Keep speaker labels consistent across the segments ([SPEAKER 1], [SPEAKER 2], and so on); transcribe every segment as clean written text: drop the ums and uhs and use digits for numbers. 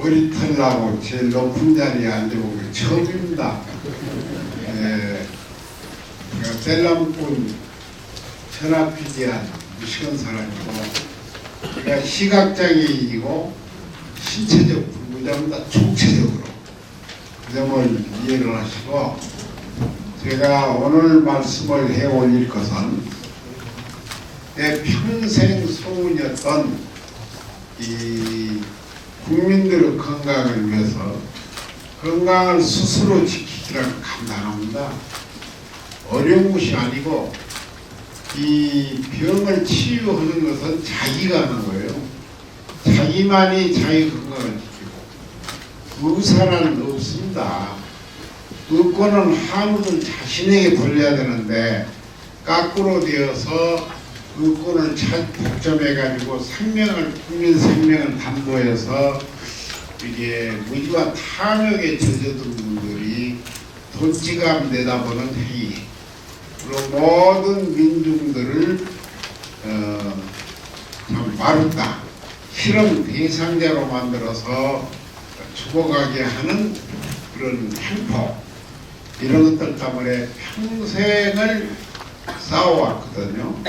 [SPEAKER 1] 머리털 나고 제일 높은 자리에 앉아본 게 처음입니다. 제가 셀람꾼 천하피디한 무식한 사람이고, 제가 시각장애인이고 신체적 불구자보다 총체적으로 그 점을 이해를 하시고, 제가 오늘 말씀을 해 올릴 것은 내 평생 소원이었던 이 국민들의 건강을 위해서 건강을 스스로 지키기란 간단합니다. 어려운 것이 아니고, 이 병을 치유하는 것은 자기가 하는 거예요. 자기만이 자기 건강을 지키고, 의사는 없습니다. 의권은 한우를 자신에게 돌려야 되는데, 거꾸로 되어서 의권을 독점해가지고 국민 생명을 담보해서 이게 무지와 탐욕에 젖어든 분들이 돈지갑 내다보는 행위, 그리고 모든 민중들을 참 마루다 실험 대상자로 만들어서 죽어가게 하는 그런 행포, 이런 것들 때문에 평생을 싸워왔거든요.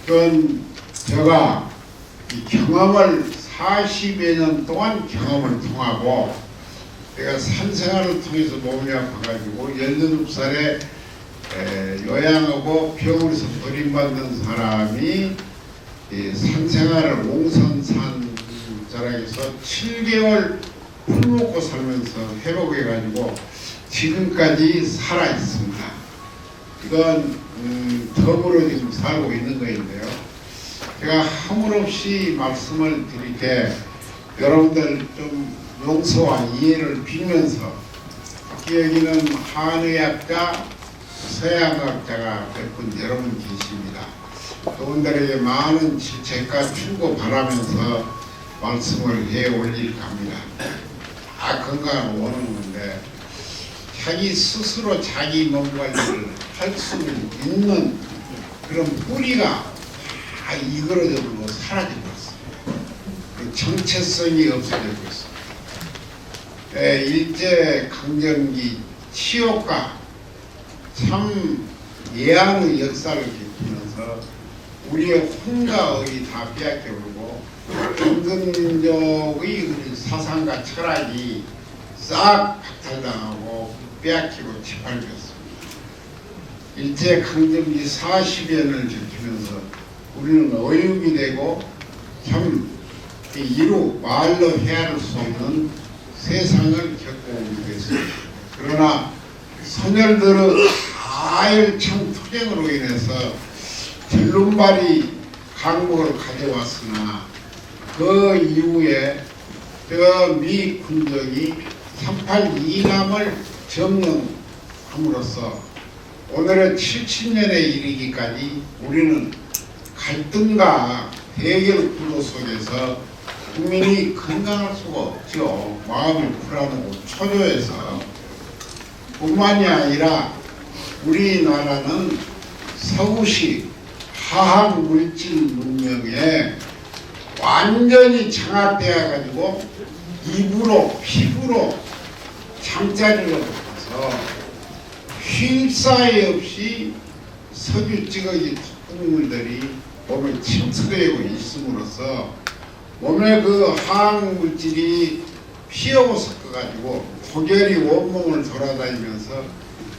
[SPEAKER 1] 그건 제가 이 경험을 40여 년 동안 경험을 통하고, 내가 산생활을 통해서 몸이 아파가지고 17살에 요양하고 병원에서 버림받는 사람이 산생활을 옹산산 자락에서 7개월 풀 먹고 살면서 회복해가지고 지금까지 살아 있습니다. 이건 덤으로 지금 살고 있는 거인데요. 제가 허물없이 말씀을 드리게 여러분들 좀 용서와 이해를 빌면서, 특히 여기는 한의학자, 서양학자가 몇 분 여러분 계십니다. 그분들에게 많은 질책과 충고 바라면서 말씀을 해 올릴까 합니다. 다 건강을 원하는 건데, 자기 스스로 자기 몸 관리를 할 수 있는 그런 뿌리가 다 이그러져버리고 사라지고 있습니다. 그 정체성이 없어지고 있습니다. 일제 강점기 치욕과 참 예한의 역사를 겪으면서 우리의 혼과 의리 다 빼앗겨버리고, 전근민족의 사상과 철학이 싹 박탈당하고 빼앗기고 짓밟혔습니다. 일제 강점기 40여 년을 지키면서 우리는 어육이 되고 참 이루 말로 헤아릴 수 없는 세상을 겪어오게 됐습니다. 그러나 선열들의 가열찬 투쟁으로 인해서 절름발이 강국을 가져왔으나, 그 이후에 미 군정이 38 이남을 점령함으로써 오늘의 70년에 이르기까지 우리는 갈등과 대결 구도 속에서 국민이 건강할 수가 없죠. 마음이 불안하고 초조해서. 뿐만이 아니라 우리나라는 서구식 화학 물질 문명에 완전히 장악되어 가지고 입으로 피부로 잠자리를 붙어서 쉴 사이 없이 석유 찌꺼기 톡국물들이 몸에 침투되고 있음으로써 몸에 그 화학 물질이 피하고 섞어가지고 고결이 온몸을 돌아다니면서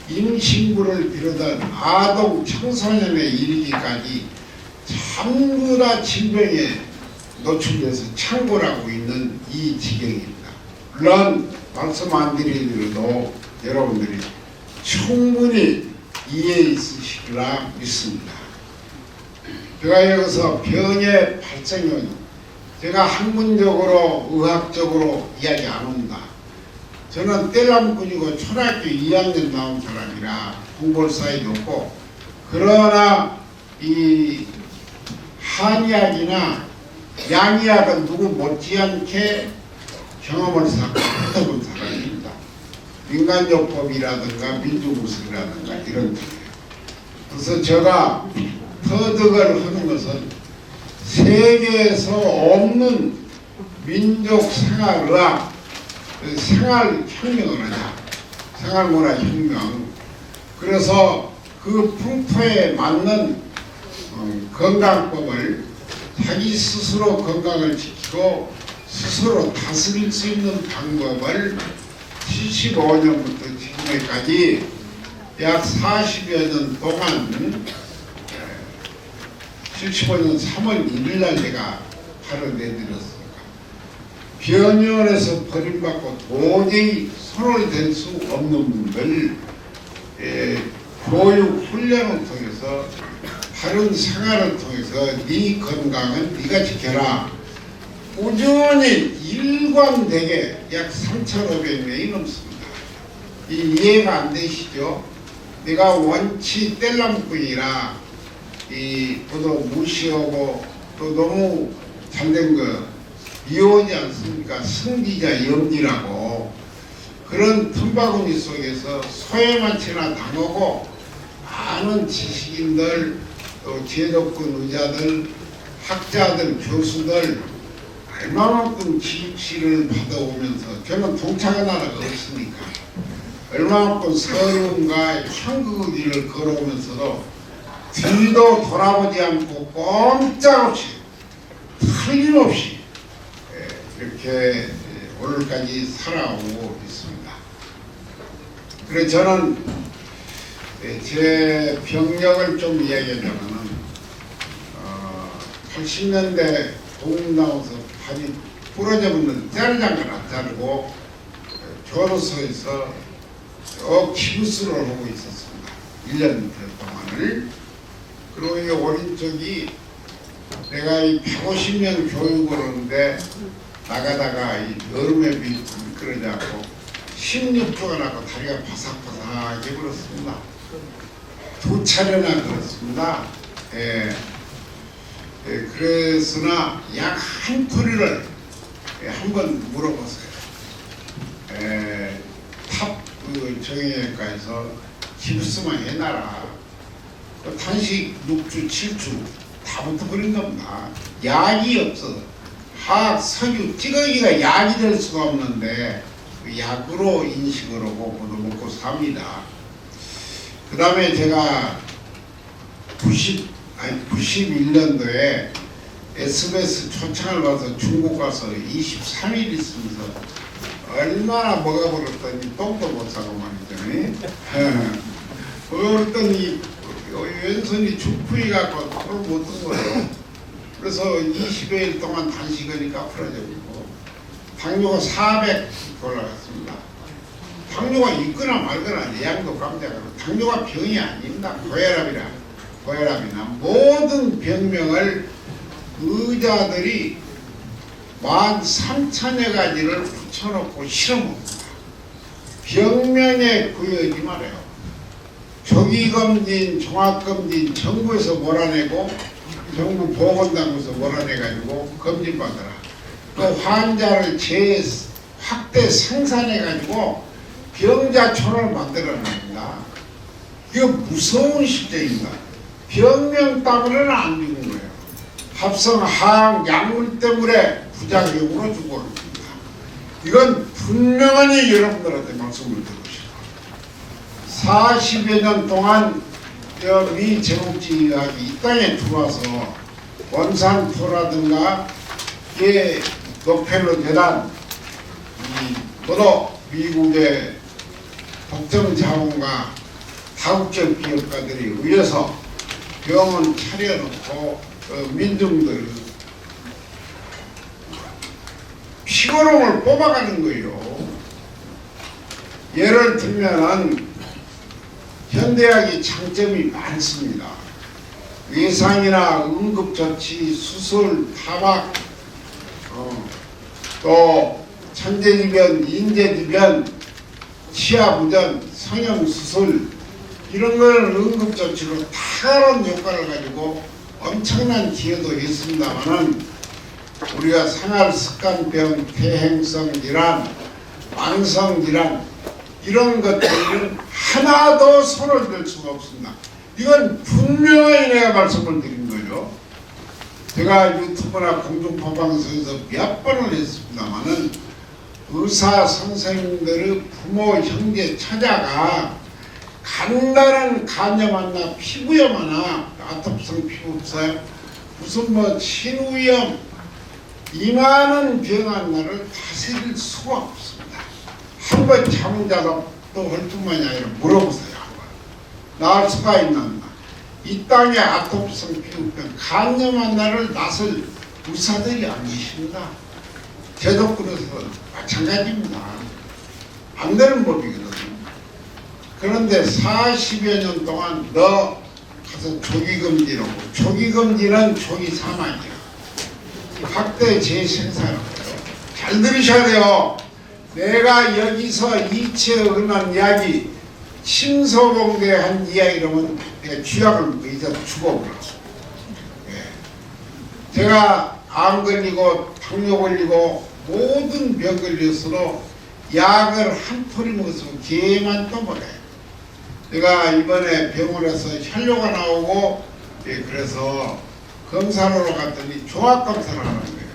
[SPEAKER 1] 임신부를 비롯한 아동 청소년에 이르기까지 전부 다 질병에 노출돼서 창궐하고 있는 이 지경입니다. 물론 말씀 안 드리더라도 여러분들이 충분히 이해 있으시리라 믿습니다. 제가 여기서 병의 발생은 제가 학문적으로 의학적으로 이야기 안 합니다. 저는 떼람꾼이고 초등학교 2학년 나온 사람이라 공부할 사이도 없고, 그러나 이 한의학이나 양의학은 누구 못지않게 경험을 쌓고 해본 사람입니다. 민간요법이라든가 민주무술이라든가 이런 쪽이에요. 그래서 제가 터득을 하는 것은 세계에서 없는 민족 생활의학, 생활혁명을 하자. 생활문화혁명. 그래서 그 풍토에 맞는 건강법을 자기 스스로 건강을 지키고 스스로 다스릴 수 있는 방법을 75년부터 지금까지 약 40여 년 동안 75년 3월 1일 날 제가 바로 내드렸습니다. 병원에서 버림받고 도저히 손을 댈 수 없는 분들 교육 훈련을 통해서 바른 생활을 통해서 네 건강은 네가 지켜라. 꾸준히 일관되게 약 3,500명이 넘습니다. 이해가 안 되시죠? 내가 원치 뗄람꾼이라 보도 무시하고 또 너무 잘된 거 이혼이 않습니까? 승기자 염리라고 그런 틈바구니 속에서 소외만치나 당하고 많은 지식인들 또 제도권 의자들 학자들 교수들 얼마만큼 지식을 받아오면서 저는 동창회 나라가 없으니까 얼마만큼 서름과 형극의 길을 걸어오면서도 뒤도 돌아보지 않고 꼼짝없이 틀림없이 이렇게 오늘까지 살아오고 있습니다. 그래서 저는 제 병력을 좀 이야기하자면은 80년대 독립 나와서 발이 부러져 붙는 자르장을 안 자르고 교도소에서 기부스를 하고 있었습니다. 1년 동안을. 그리고 이 오른쪽이 내가 이 150년 교육을 하는데 나가다가 이 여름에 미끄러져갖고 16주가 나고 다리가 바삭바삭하게 그렇습니다. 2차례나 그렇습니다. 그랬으나 약 한 토리를 한번 물어봤어요. 탑 정형외과에서 기부스만 해놔라. 단식 6주 7주 다 붙어버린 겁니다. 약이 없어. 화학 석유 찌꺼기가 약이 될 수가 없는데 그 약으로 인식을 하고 먹고 삽니다. 그 다음에 제가 91년도에 SBS 초청을 받아서 중국 가서 23일 있으면서 얼마나 먹어버렸더니 똥도 못 사고 말이더니 먹어버렸더니 왼손이 죽풀이 갖고 똥을 못 뜬 거예요. 그래서 20여일 동안 단식하니까 풀어져버리고 당뇨가 400 올라갔습니다. 당뇨가 있거나 말거나 내양도 깜짝하고 당뇨가 병이 아닙니다. 고혈압이나 모든 병명을 의자들이 13,000여 가지를 붙여놓고 실어먹습니다. 병명에 구여지 말아요. 조기검진, 종합검진 정부에서 몰아내고 정부 보건당국에서 몰아내가지고 검진받아라. 그 환자를 확대 생산해가지고 병자촌을 만들어냅니다. 이거 무서운 실정입니다. 병명 때문에는 안 죽는 거예요. 합성화학 약물 때문에 부작용으로 죽어갑니다. 이건 분명히 여러분들한테 말씀을 드리고 싶어요. 40여 년 동안 미 제국주의학이 이 땅에 들어와서 원산토라든가 록펠러 재단 또 미국의 독점자본과 다국적 기업가들이 의해서 병원 차려놓고 민중들 피고름을 뽑아가는 거예요. 예를 들면은 현대학이 장점이 많습니다. 외상이나 응급조치, 수술, 타박, 또 천재지변, 인재지변, 치아부전, 성형수술 이런 걸 응급조치로 다른 효과를 가지고 엄청난 기여도 있습니다만은 우리가 생활습관병, 퇴행성 질환, 만성질환 이런 것들은 하나도 손을 댈 수가 없습니다. 이건 분명히 내가 말씀을 드린 거죠. 제가 유튜브나 공중파방송에서 몇 번을 했습니다마는 의사 선생님들의 부모 형제 찾아가 간단한 간염 하나 피부염 하나 아토피성 피부염 무슨 뭐 신우염 이만한 병 하나를 다스릴 수가 없습니다. 한 번 잠은 자도 또 할 뿐만이 아니라 물어보세요. 한번 나을 수가 있나. 이 땅에 아토피성 피부병 간염 하나를 나설 의사들이 안 계십니다. 저도 그래서 마찬가지입니다. 안 되는 법이거든요. 그런데 40여 년 동안 너 가서 조기금지라고, 조기금지는 조기 사망이야. 확대 재생산을 잘 들으셔야 돼요. 내가 여기서 이치에 의한 이야기 심서봉대한 이야기라면 내가 쥐약을 이제 죽어버려. 제가 암 걸리고 당뇨 걸리고 모든 병 걸렸으로 약을 한 포리 먹었으면 개만 또 먹어요. 제가 이번에 병원에서 혈뇨가 나오고 그래서 검사로 갔더니 종합검사를 하는 거예요.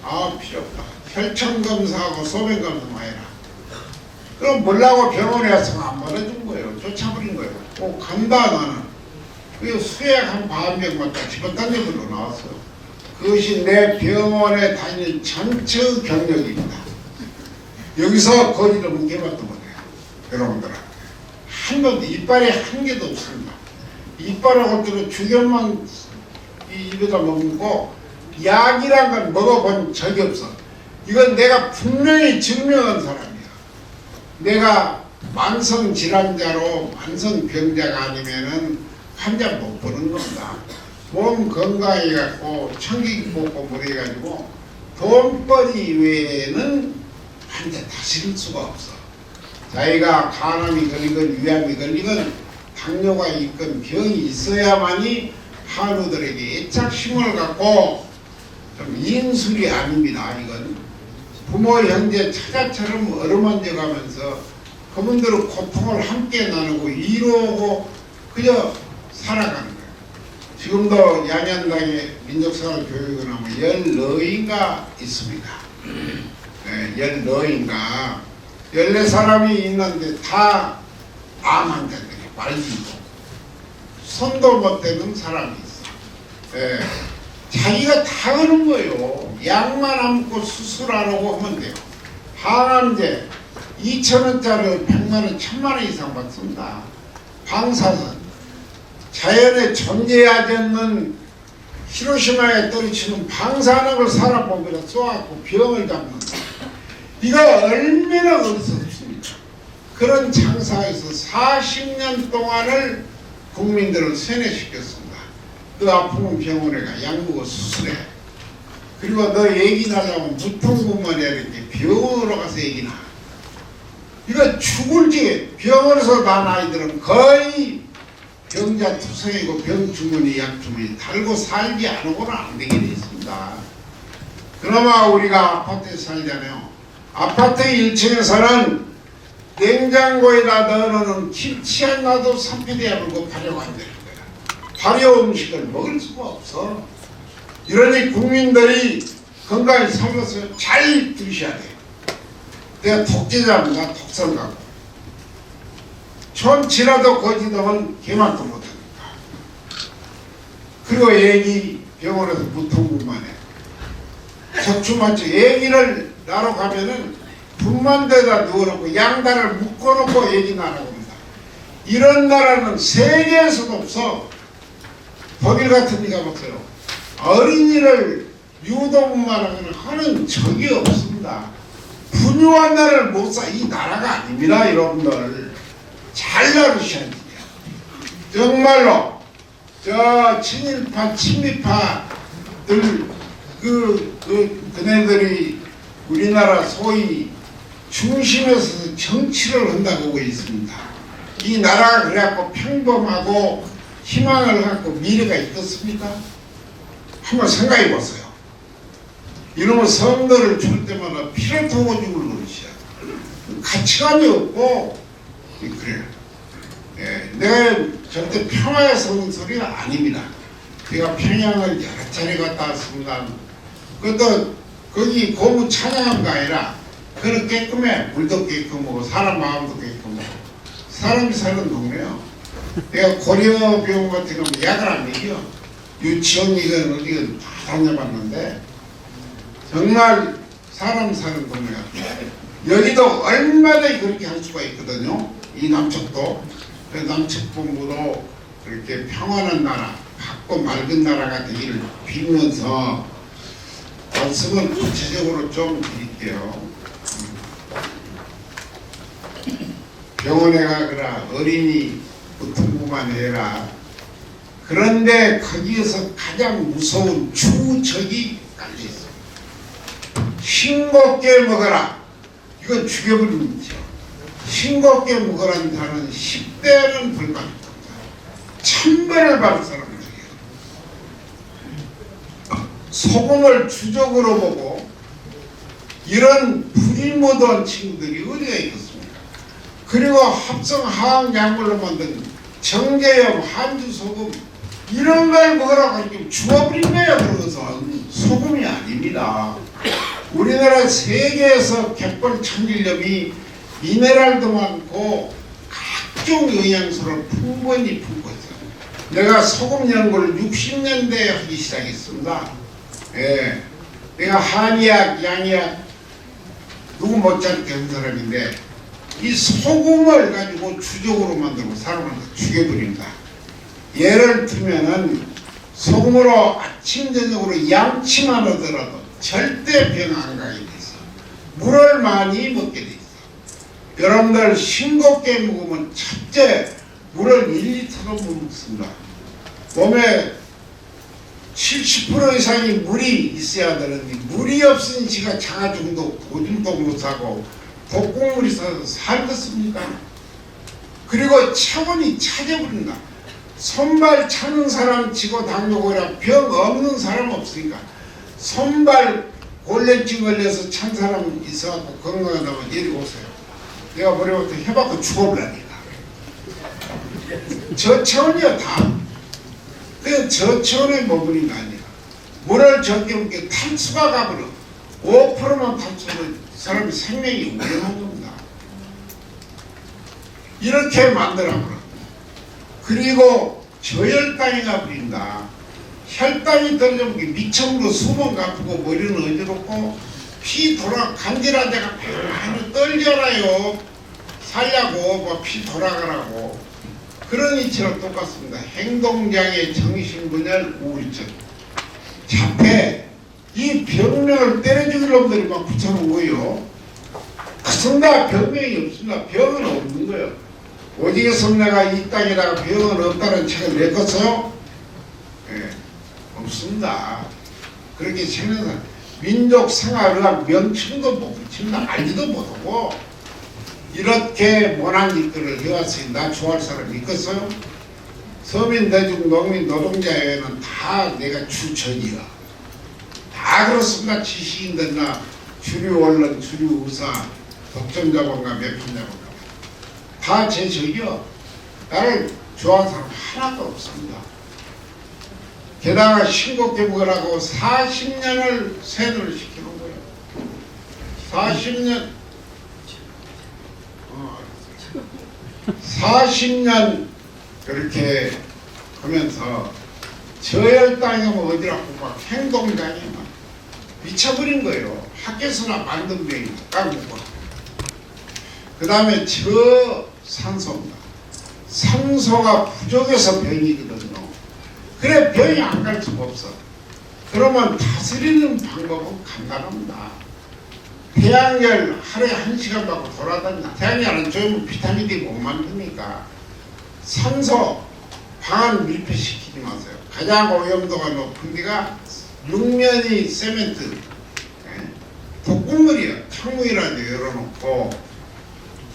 [SPEAKER 1] 아 필요 없다. 혈청검사하고 소변검사만 해라. 그럼 뭐라고 병원에 와서 안 받아준 거예요. 쫓아버린 거예요. 간다 나는. 그 수액 한 반병 맞다 집어당겨들고 나왔어요. 그것이 내 병원에 다니는 전체 경력입니다. 여기서 거리를 뭉개봤도 못해요. 여러분들한테. 한 번도 이빨에 한 개도 없습니다. 이빨하고 들어 주견만 입에다 먹고 약이란 건 먹어본 적이 없어. 이건 내가 분명히 증명한 사람이야. 내가 만성질환자로 만성병자가 아니면은 환자 못 보는 겁니다. 몸 건강해갖고 청기 먹고 그래가지고 돈벌이 외에는 환자 다스릴 수가 없어. 자기가 간암이 걸리건 위암이 걸리건 당뇨가 있건 병이 있어야만이 한우들에게 애착심을 갖고 좀 인술이 아닙니다. 이건 부모 형제 처자처럼 어루만져 가면서 그분들의 고통을 함께 나누고 이루고 그저 살아가는 거예요. 지금도 양현당에 민족생활 교육을 하면 14인가 있습니다. 네, 14인가 14사람이 있는데 다 암 환자들이 말리고 손도 못 대는 사람이 있어. 네, 자기가 다 하는 거예요. 약만 안 먹고 수술 안 하고 하면 돼요. 항암제 2,000원짜리 100만원 1,000만원 이상 받습니다. 방사선 자연에 존재하지 않는 히로시마에 떨어지는 방사능을 사람 몸에다 쏘아갖고 병을 잡는 이거 얼마나 어리석습니까? 그런 장사에서 40년 동안을 국민들을 세뇌시켰습니다. 너 아프면 병원에 가 약 먹어 수술해. 그리고 너 얘기 나려면 무통구만 해야 이렇게 병원으로 가서 얘기나. 이거 죽을지. 병원에서 난 아이들은 거의 병자투성이고 병주머니 약주머니 달고 살지 않고는 안 되게 돼 있습니다. 그나마 우리가 아파트에 살잖아요. 아파트 1층에서는 냉장고에다 넣어놓은 김치 하나도 산패대야 물고 발효가 안 되는 거야. 발효 음식을 먹을 수가 없어. 이러니 국민들이 건강히 살면서 잘 드셔야 돼. 내가 독재자입니다. 독선 갖고. 촌지라도 거지도면 개만도 못하니까. 그리고 애기 병원에서 무통분만 해. 적추맞죠. 애기를 나러 가면은 분만 데다 누워놓고 양다리를 묶어놓고 애기 나라고 합니다. 이런 나라는 세계에서도 없어. 독일 같은 데 가보세요. 어린이를 유도분만 하는 적이 없습니다. 분유한 나라를 못 사. 이 나라가 아닙니다. 여러분들 잘 나르셔야 돼요. 정말로 저 친일파 친미파들 그네들이 우리나라 소위 중심에서 정치를 한다고 하고 있습니다. 이 나라가 그래갖고 평범하고 희망을 갖고 미래가 있겠습니까? 한번 생각해 보세요. 이놈의 성들을 줄 때마다 피를 토고 죽을 노릇이야. 가치관이 없고 그래요. 예, 내가 절대 평화의 성소리가 아닙니다. 제가 평양을 여러 차례 갔다 왔습니다. 그것도 거기 고무 찬양한 거 아니라 그는 깨끗해. 물도 깨끗하고 사람 마음도 깨끗하고 사람이 사는 동네요. 내가 고려병원 같은 거 약을 안 먹여. 유치원이건 어디건 다 다녀봤는데 정말 사람 사는 동네 같아요. 여기도 얼마나 그렇게 할 수가 있거든요. 이 남측도. 남측본부도 그렇게 평안한 나라, 밝고 맑은 나라가 되기를 빌면서 말씀은 구체적으로 좀 드릴게요. 병원에 가거라, 어린이 보통부만 해라. 그런데 거기에서 가장 무서운 추적이 깔려있어요. 싱겁게 먹어라. 이건 죽여버리는 거죠. 싱겁게 먹으라는 단어는 10대는 불가능합니다. 천배를 받은 사람들이에요. 소금을 주적으로 보고 이런 불이모도한 친구들이 어디가 있겠습니까? 그리고 합성화학 약물로 만든 정제염, 한주소금 이런 걸 먹으라고 하니까 죽어버린 거예요. 그러면서 소금이 아닙니다. 우리나라 세계에서 갯벌 천일염이 미네랄도 많고 각종 영양소를 풍부히 품고 있어요. 내가 소금 연구를 60년대에 하기 시작했습니다. 예, 내가 한의학, 양의학 누구 못지않게 한 사람인데 이 소금을 가지고 주적으로 만들고 사람을 죽여버립니다. 예를 들면은 소금으로 아침 저녁으로 양치만 하더라도 절대 병 안 가게 돼 있어. 물을 많이 먹게 돼 있어. 여러분들 싱겁게 먹으면 첫째 물을 1리터도 못 먹습니다. 몸에 70% 이상이 물이 있어야 되는데 물이 없으니 지가 장아중독, 오줌도 못 사고 독국물이 있어서 살겠습니까? 그리고 차원이 차져버린다. 손발 차는 사람 치고 당뇨고라 병 없는 사람 없으니까 손발 골련증 걸려서 찬 사람 있어갖고 건강하다면 이리 오세요. 내가 뭐래부터 해봤고 죽어버리니까. 저차원이야 다. 그 저차원의 머무는 게 아니라 물을 적게 먹게 탈수가 가버려. 5%만 탈수는 사람의 생명이 위험한 겁니다. 이렇게 만들어버려. 그리고 저혈당이가 부린다. 혈당이 떨어지면 미천으로 숨은 가쁘고 머리는 어지럽고 피 돌아 간질한 데가 많이 떨려라요. 살려고 뭐 피 돌아가라고. 그런 이치랑 똑같습니다. 행동장애, 정신분열, 우울증, 자폐 이 병명을 때려 죽일 놈들이 막 붙여놓은 거예요. 그렇습니다. 병명이 없습니다. 병은 없는 거예요. 오직의 성내가 이 땅에다가 병은 없다는 책을 냈겠어요? 예, 없습니다. 그렇게 생각해서 민족 생활의학 명칭도 못 붙입니다. 알지도 못하고 이렇게 모난 일들을 해왔으니 나 좋아할 사람이 있겠어요? 서민, 대중, 농민, 노동자에는 다 내가 추천이야. 다 그렇습니다. 지식인들 나 주류 언론, 주류 의사, 독점자본가, 매편자본가 다 제 적이요. 나를 좋아하는 사람 하나도 없습니다. 게다가 싱겁게 먹으라고 40년을 세뇌를 시키는 거예요. 40년 그렇게 하면서 저혈당이 뭐 어디라고 막 행동장애 막 미쳐버린 거예요. 학교에서나 만든 병이 까먹고. 그 다음에 저산소입니다. 산소가 부족해서 병이거든요. 그래 병이 안 갈 수가 없어. 그러면 다스리는 방법은 간단합니다. 태양열 하루에 1시간 받고 돌아다니다. 태양열은 좀 비타민 D 못 만드니까 산소 방안 밀폐시키지 마세요. 가장 오염도가 높은 데가 육면이 세멘트, 독극물이야. 창문이라도 열어놓고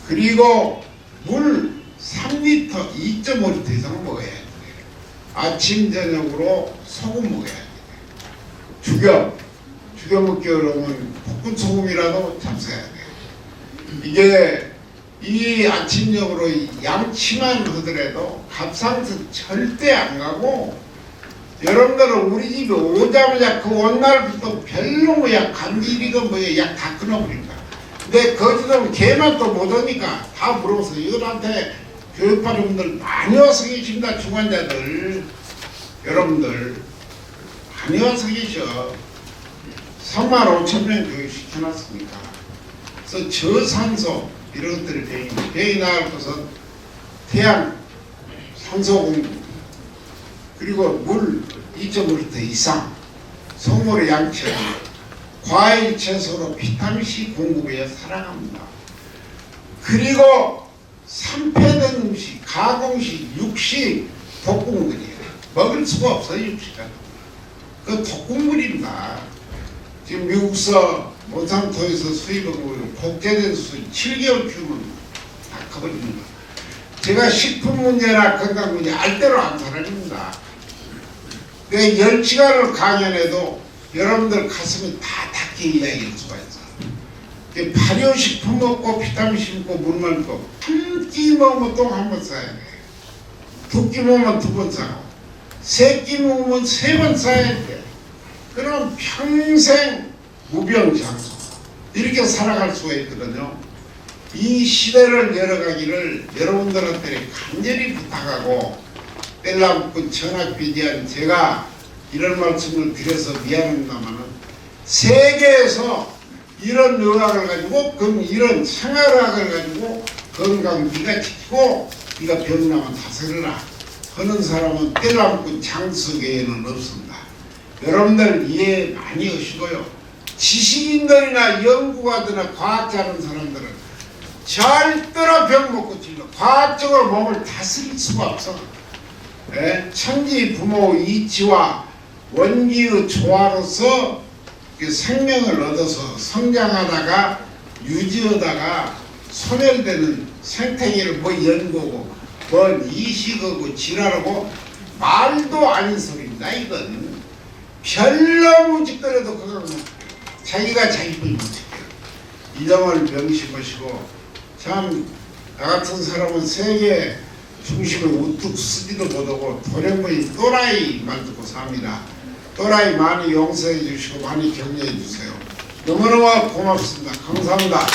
[SPEAKER 1] 그리고 물 3리터, 2.5리터 이상은 먹어야 돼. 아침 저녁으로 소금 먹어야 돼. 죽여 먹기 어려우면 볶은 소금이라도 잡숴야 돼. 이게 이 아침적으로 양치만 하더라도 갑상선 절대 안 가고 여러분들은 우리 집에 오자마자 그 온날부터 별로 뭐야 간질이고 뭐야 약 다 끊어버린다. 근데 거기서는 걔만 또 못 오니까 다 물어서 이들한테 교육받은 분들 많이 와서 계십니다. 중환자들 여러분들 많이 와서 계셔. 35,000명 교육시켜놨으니까. 그래서 저산소 이런 것들을 배이 나가고서 태양 산소 공급 그리고 물 2.5리터 이상 성물의 양처럼 과일 채소로 비타민C 공급에 살아갑니다. 그리고 산패된 음식, 가공식, 육식, 독극물이에요. 먹을 수가 없어요. 육식은. 그 독극물입니다. 지금 미국서 몬산토에서 수입한 거는 복제된 수입 7개월 주면 다 커버립니다. 제가 식품 문제나 건강 문제 알대로 안 사람입니다. 내가 10시간을 강연해도 여러분들 가슴이 다 닿게 이야기할 수가 있어요. 발효식품 먹고 비타민C 먹고 물만 먹고 한 끼 먹으면 또 한 번 싸야 돼. 두 끼 먹으면 두 번 싸고 세 끼 먹으면 세 번 싸야 돼. 그럼 평생 무병장수 이렇게 살아갈 수가 있거든요. 이 시대를 열어가기를 여러분들한테 간절히 부탁하고 뗄라붙고 전학비대한 제가 이런 말씀을 드려서 미안합니다만은 세계에서 이런 의학을 가지고 이런 생활학을 가지고 건강 네가 지키고 네가 병나면 다스려라 하는 사람은 뗄라붙고 장수계에는 없습니다. 여러분들 이해 많이 하시고요. 지식인들이나 연구가들이나 과학자라는 사람들은 절대로 병 먹고 질러 과학적으로 몸을 다스릴 수가 없어. 천지 부모 이치와 원기의 조화로서 생명을 얻어서 성장하다가 유지하다가 소멸되는 생태계를 뭐 연구하고 뭐 이식하고 지랄하고 말도 아닌 소리입니다. 이건 별로 무직거려도 그걸 자기가 자기 분이 무직거려. 이 점을 명심하시고 참 나 같은 사람은 세계 중심을 우뚝 쓰지도 못하고 도련보이 또라이 말 듣고 삽니다. 또라이 많이 용서해 주시고 많이 격려해 주세요. 너무너무 고맙습니다. 감사합니다.